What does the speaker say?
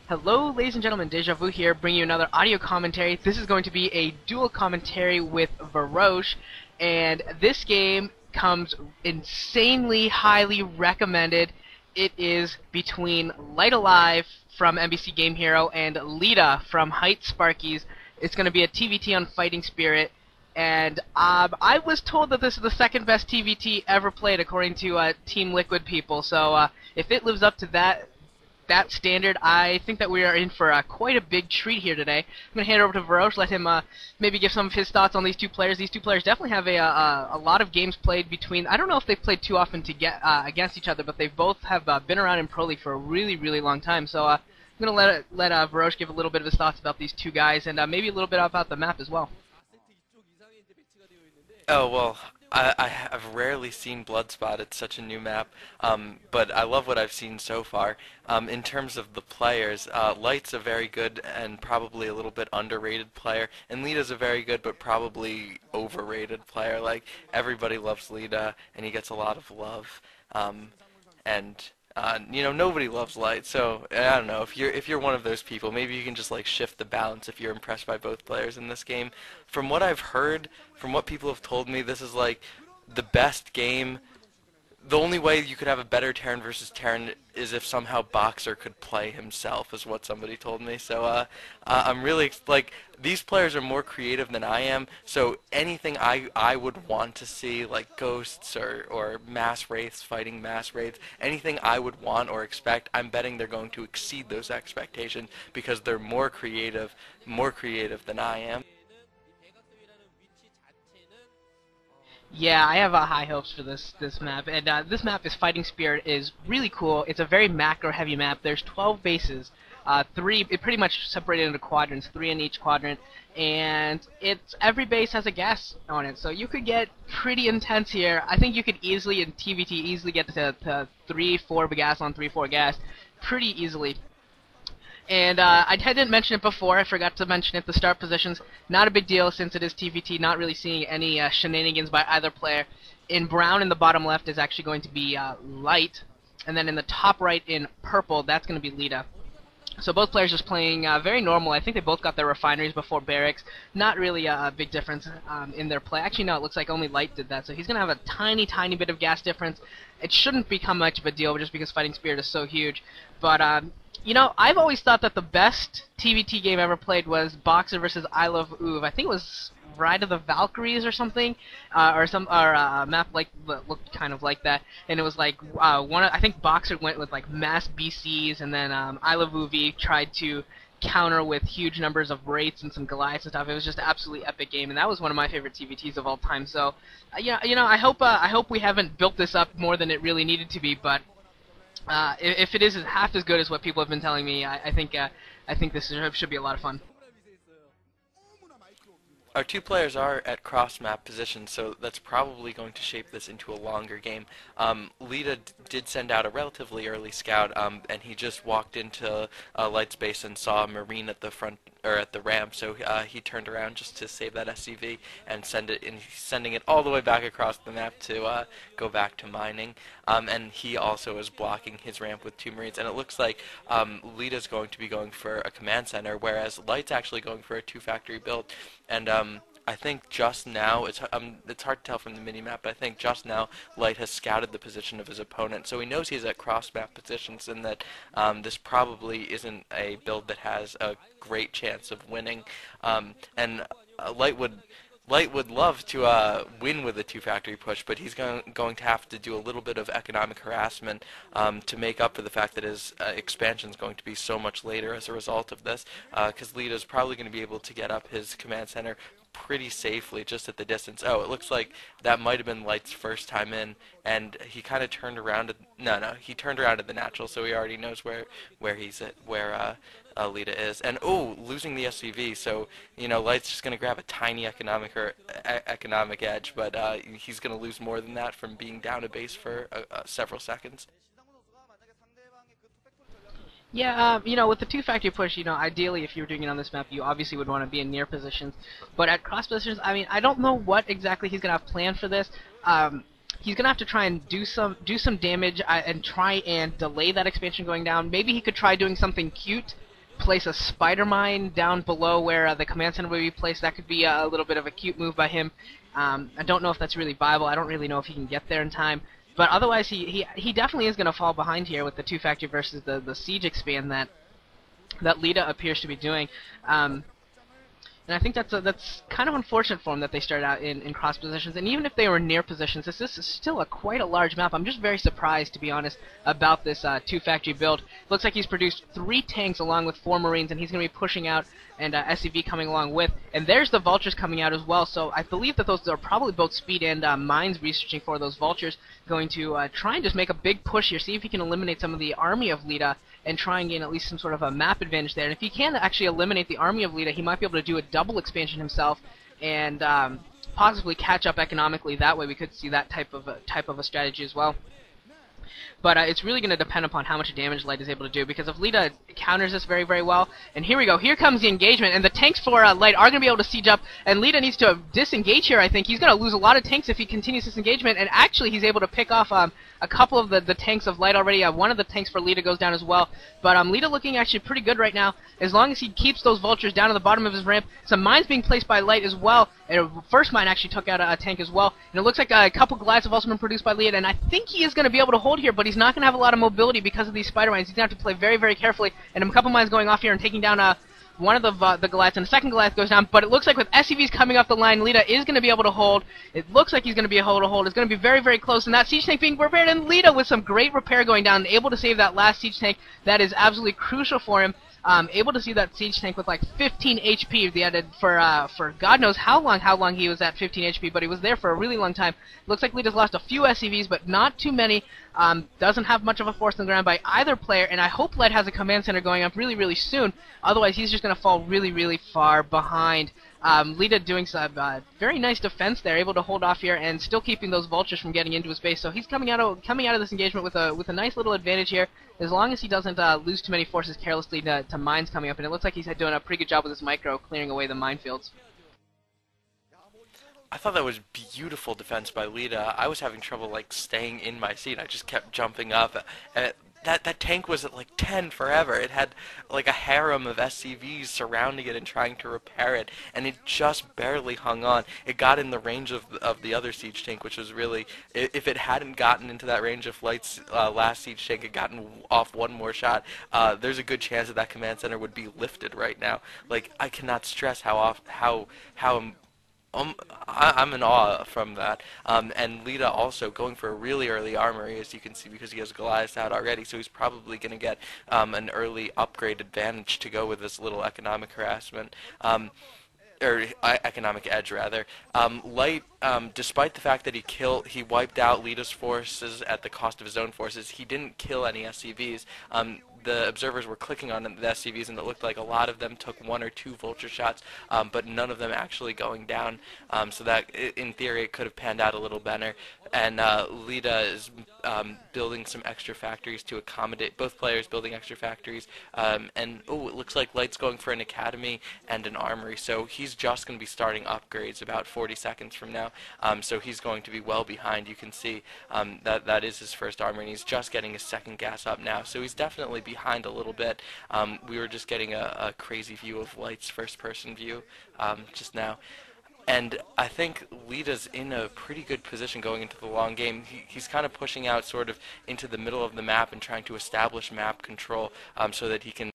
Hello, ladies and gentlemen, Deja Vu here, bringing you another audio commentary. This is going to be a dual commentary with Vorosh, and this game comes insanely highly recommended. It is between Light Alive from MBC Game Hero and Leta from HITE Sparkies. It's going to be a TVT on Fighting Spirit, and I was told that this is the second best TVT ever played according to Team Liquid people, so if it lives up to that standard, I think that we are in for quite a big treat here today. I'm going to hand it over to Vorosh, let him maybe give some of his thoughts on these two players. These two players definitely have a lot of games played between. I don't know if they've played too often to get against each other, but they both have been around in Pro League for a really, really long time. So I'm going to let Vorosh give a little bit of his thoughts about these two guys and maybe a little bit about the map as well. Oh, well, I've rarely seen Bloodspot. It's such a new map, but I love what I've seen so far. In terms of the players, Light's a very good and probably a little bit underrated player, and Lita's a very good but probably overrated player. Like, everybody loves Lita, and he gets a lot of love, nobody loves Light, so I don't know. If you're one of those people, maybe you can just like shift the balance if you're impressed by both players in this game. From what I've heard, from what people have told me, this is like the best game. The only way you could have a better Terran versus Terran is if somehow Boxer could play himself, is what somebody told me. So I'm really, like, these players are more creative than I am, so anything I would want to see, like Ghosts or Mass Wraiths fighting Mass Wraiths, anything I would want or expect, I'm betting they're going to exceed those expectations because they're more creative than I am. Yeah, I have high hopes for this map, and this map is Fighting Spirit is really cool. It's a very macro-heavy map. There's 12 bases, it pretty much separated into quadrants, 3 in each quadrant, and every base has a gas on it, so you could get pretty intense here. I think you could easily, in TVT, easily get to 3-4 gas on 3-4 gas pretty easily. And I didn't mention it before, I forgot to mention it, the start positions, not a big deal since it is TVT, not really seeing any shenanigans by either player. In brown in the bottom left is actually going to be Light, and then in the top right in purple, that's going to be Leta. So both players just playing very normal. I think they both got their refineries before barracks. Not really a big difference in their play. Actually, no, it looks like only Light did that. So he's going to have a tiny, tiny bit of gas difference. It shouldn't become much of a deal just because Fighting Spirit is so huge. But, I've always thought that the best TVT game ever played was Boxer versus I Love Uv. I think it was Ride of the Valkyries or something, or a map like looked kind of like that. And it was like I think Boxer went with like mass BCs, and then I Love Uv tried to counter with huge numbers of Wraiths and some Goliaths and stuff. It was just an absolutely epic game, and that was one of my favorite TVTs of all time. So, I hope we haven't built this up more than it really needed to be, but. If it is half as good as what people have been telling me, I think this should be a lot of fun. Our two players are at cross-map positions, so that's probably going to shape this into a longer game. Leta did send out a relatively early scout, and he just walked into Light's base and saw a Marine at the front or at the ramp, so he turned around just to save that SCV and he's sending it all the way back across the map to go back to mining. And he also is blocking his ramp with 2 Marines, and it looks like Leta's going to be going for a command center, whereas Light's actually going for a 2-factory build. And I think just now, it's hard to tell from the mini-map, but I think just now Light has scouted the position of his opponent, so he knows he's at cross-map positions and that this probably isn't a build that has a great chance of winning. And Light would love to win with a 2-factory push, but he's going to have to do a little bit of economic harassment to make up for the fact that his expansion is going to be so much later as a result of this, because Leta's probably going to be able to get up his command center pretty safely just at the distance. Oh, it looks like that might have been Light's first time in, and he kind of turned around. He turned around at the natural, so he already knows where Leta is. And losing the SCV, so Light's just going to grab a tiny economic edge, but he's going to lose more than that from being down a base for several seconds. Yeah, with the 2-factory push, ideally if you were doing it on this map, you obviously would want to be in near positions. But at cross positions, I don't know what exactly he's going to have planned for this. He's going to have to try and do some damage and try and delay that expansion going down. Maybe he could try doing something cute place a spider mine down below where the command center would be placed. That could be a little bit of a cute move by him. I don't know if that's really viable. I don't really know if he can get there in time. But otherwise, he definitely is going to fall behind here with the 2 factory versus the siege expand that Leta appears to be doing. And I think that's kind of unfortunate for them that they started out in cross positions. And even if they were near positions, this is still quite a large map. I'm just very surprised, to be honest, about this 2 factory build. Looks like he's produced 3 tanks along with 4 Marines, and he's going to be pushing out, and SCV coming along with. And there's the Vultures coming out as well. So I believe that those are probably both speed and mines researching for those Vultures. Going to try and just make a big push here, see if he can eliminate some of the army of Leta and try and gain at least some sort of a map advantage there. And if he can actually eliminate the army of Leta, he might be able to do a double expansion himself and possibly catch up economically that way. We could see that type of a strategy as well. But it's really going to depend upon how much damage Light is able to do, because if Leta counters this very, very well, and here we go, here comes the engagement, and the tanks for Light are going to be able to siege up, and Leta needs to disengage here, I think. He's going to lose a lot of tanks if he continues this engagement, and actually he's able to pick off a couple of the tanks of Light already. One of the tanks for Leta goes down as well, but Leta looking actually pretty good right now, as long as he keeps those Vultures down to the bottom of his ramp. Some mines being placed by Light as well, and a first mine actually took out a tank as well, and it looks like a couple Goliaths have also been produced by Leta, and I think he is going to be able to hold here, but he's not going to have a lot of mobility because of these spider mines. He's going to have to play very, very carefully, and a couple mines going off here and taking down one of the Goliaths, and the second Goliath goes down, but it looks like with SCVs coming off the line, Leta is going to be able to hold. It looks like he's going to be able to hold. It's going to be very, very close, and that siege tank being repaired, and Leta with some great repair going down, able to save that last siege tank. That is absolutely crucial for him. Able to see that siege tank with like 15 HP. They added for God knows how long he was at 15 HP, but he was there for a really long time. Looks like Leta's lost a few SCVs, but not too many. Doesn't have much of a force on the ground by either player, and I hope Light has a command center going up really, really soon. Otherwise, he's just going to fall really, really far behind. Leta doing some very nice defense there, able to hold off here and still keeping those Vultures from getting into his base. So he's coming out of this engagement with a nice little advantage here, as long as he doesn't lose too many forces carelessly to mines coming up. And it looks like he's doing a pretty good job with his micro, clearing away the minefields. I thought that was beautiful defense by Leta. I was having trouble like staying in my seat. I just kept jumping up. That tank was at like 10 forever. It had like a harem of SCVs surrounding it and trying to repair it, and it just barely hung on. It got in the range of the other siege tank, which was really, if it hadn't gotten into that range of Light's last siege tank and gotten off one more shot, there's a good chance that command center would be lifted right now. Like, I cannot stress how I'm in awe from that. And Leta also going for a really early armory, as you can see, because he has Goliath out already, so he's probably going to get an early upgrade advantage to go with this little economic harassment. Or economic edge, rather. Light, despite the fact that he wiped out Leta's forces at the cost of his own forces, he didn't kill any SCVs. The observers were clicking on the SCVs, and it looked like a lot of them took 1 or 2 Vulture shots, but none of them actually going down. So that, in theory, it could have panned out a little better. And Leta is building some extra factories to accommodate both players, building extra factories. And it looks like Light's going for an academy and an armory, so he's just going to be starting upgrades about 40 seconds from now. So he's going to be well behind. You can see that is his first armory, and he's just getting his second gas up now. So he's definitely behind a little bit. We were just getting a crazy view of Light's first-person view just now. And I think Leta's in a pretty good position going into the long game. He's kind of pushing out sort of into the middle of the map and trying to establish map control so that he can